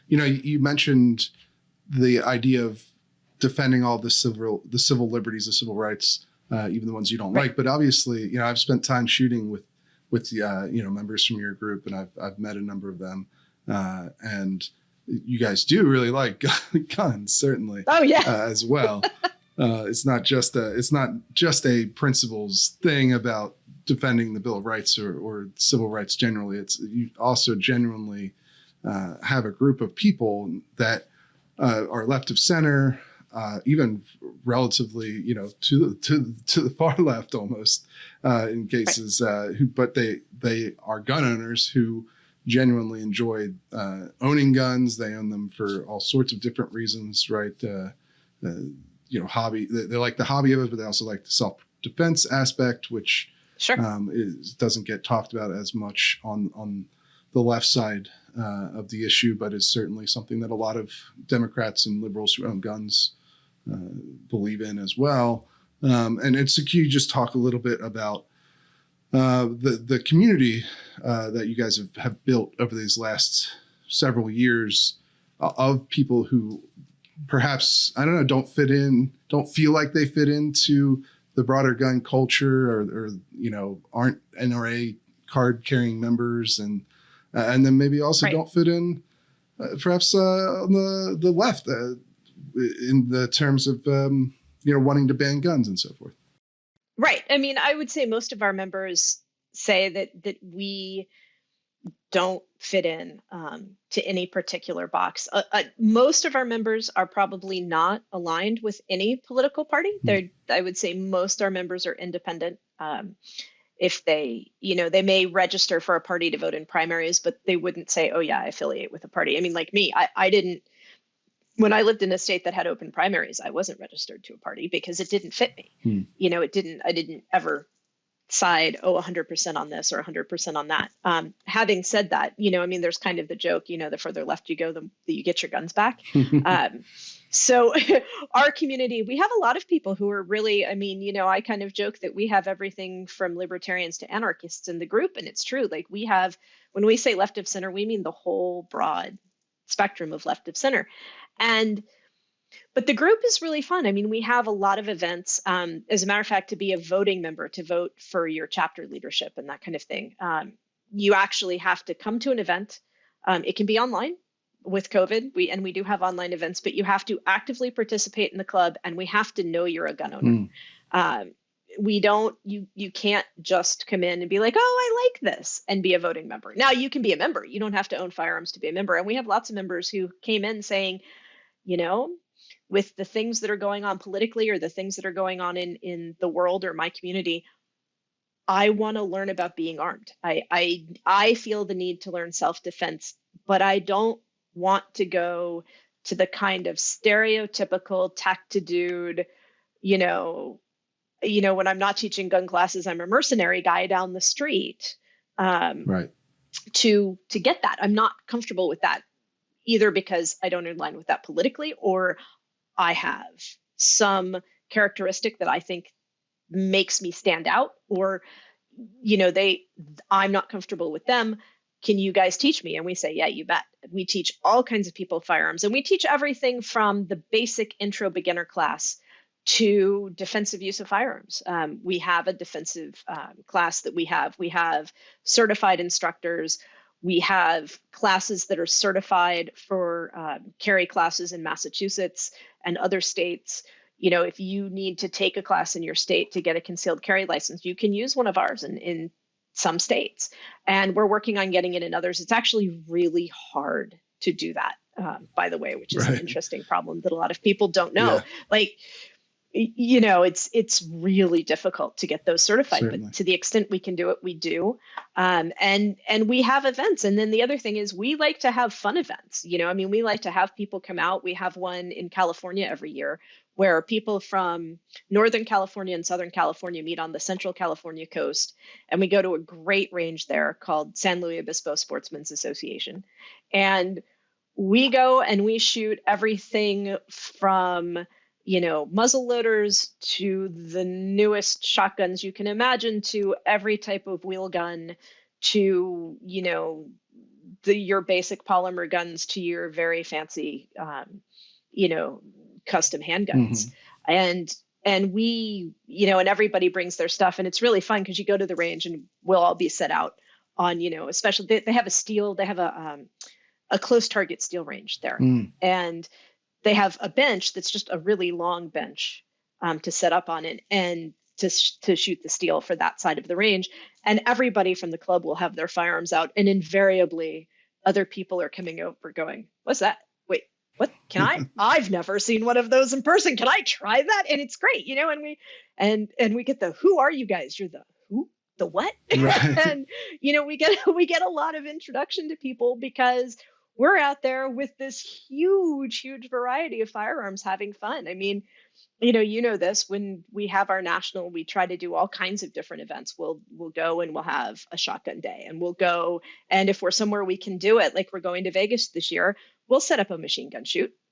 You mentioned the idea of defending all the civil liberties, the civil rights, even the ones you don't like. But obviously, I've spent time shooting with members from your group, and I've met a number of them, and you guys do really like guns, certainly. Oh yeah, as well. It's not just a principles thing about defending the Bill of Rights or civil rights generally. It's you also genuinely have a group of people that are left of center, even relatively, to the far left almost in cases. But they are gun owners who genuinely enjoy owning guns. They own them for all sorts of different reasons, right? Hobby. They like the hobby of it, but they also like the self-defense aspect, which doesn't get talked about as much on the left side of the issue, but is certainly something that a lot of Democrats and liberals who own guns believe in as well. And it's can you just talk a little bit about the community that you guys have built over these last several years of people who perhaps, I don't know, don't feel like they fit into the broader gun culture or aren't NRA card carrying members and then maybe also don't fit in perhaps on the left in the terms of, wanting to ban guns and so forth. Right. I mean, I would say most of our members say that we don't fit in to any particular box. Most of our members are probably not aligned with any political party. I would say most our members are independent. If they may register for a party to vote in primaries, but they wouldn't say, oh yeah, I affiliate with a party. I mean, like me, I didn't, when I lived in a state that had open primaries, I wasn't registered to a party because it didn't fit me. I didn't ever side, 100% on this or 100% on that. Having said that, there's kind of the joke, the further left you go, the you get your guns back. So our community, we have a lot of people who are really, I kind of joke that we have everything from libertarians to anarchists in the group. And it's true. Like when we say left of center, we mean the whole broad spectrum of left of center. But the group is really fun. I mean, we have a lot of events. As a matter of fact, to be a voting member, to vote for your chapter leadership and that kind of thing, you actually have to come to an event. It can be online with COVID. We do have online events, but you have to actively participate in the club, and we have to know you're a gun owner. You can't just come in and be like, oh, I like this and be a voting member. Now you can be a member. You don't have to own firearms to be a member. And we have lots of members who came in saying, with the things that are going on politically or the things that are going on in the world or my community, I want to learn about being armed. I feel the need to learn self-defense, but I don't want to go to the kind of stereotypical tech dude, when I'm not teaching gun classes, I'm a mercenary guy down the street. Right. To get that. I'm not comfortable with that, either because I don't align with that politically, or I have some characteristic that I think makes me stand out, or, I'm not comfortable with them. Can you guys teach me? And we say, yeah, you bet. We teach all kinds of people firearms, and we teach everything from the basic intro beginner class to defensive use of firearms. We have a defensive class that we have certified instructors. We have classes that are certified for carry classes in Massachusetts and other states. If you need to take a class in your state to get a concealed carry license, you can use one of ours in some states. And we're working on getting it in others. It's actually really hard to do that, by the way, which is an interesting problem that a lot of people don't know. Yeah. It's really difficult to get those certified, but to the extent we can do it, we do. And we have events. And then the other thing is we like to have fun events. We like to have people come out. We have one in California every year where people from Northern California and Southern California meet on the Central California coast. And we go to a great range there called San Luis Obispo Sportsmen's Association. And we go and we shoot everything from muzzle loaders to the newest shotguns you can imagine, to every type of wheel gun, to, your basic polymer guns to your very fancy, you know, custom handguns. Mm-hmm. And we, and everybody brings their stuff, and it's really fun because you go to the range and we'll all be set out on, especially they have a close target steel range there. Mm. And they have a bench that's just a really long bench to set up on it and to shoot the steel for that side of the range. And everybody from the club will have their firearms out, and invariably other people are coming over going, "What's that? Wait, what? Can I? I've never seen one of those in person. Can I try that?" And it's great, and we get the, "Who are you guys? You're the who? The what?" Right. And we get a lot of introduction to people because we're out there with this huge variety of firearms having fun. I mean, this, when we have our national, we try to do all kinds of different events. We'll go and we'll have a shotgun day, and we'll go, and if we're somewhere we can do it, like we're going to Vegas this year, we'll set up a machine gun shoot.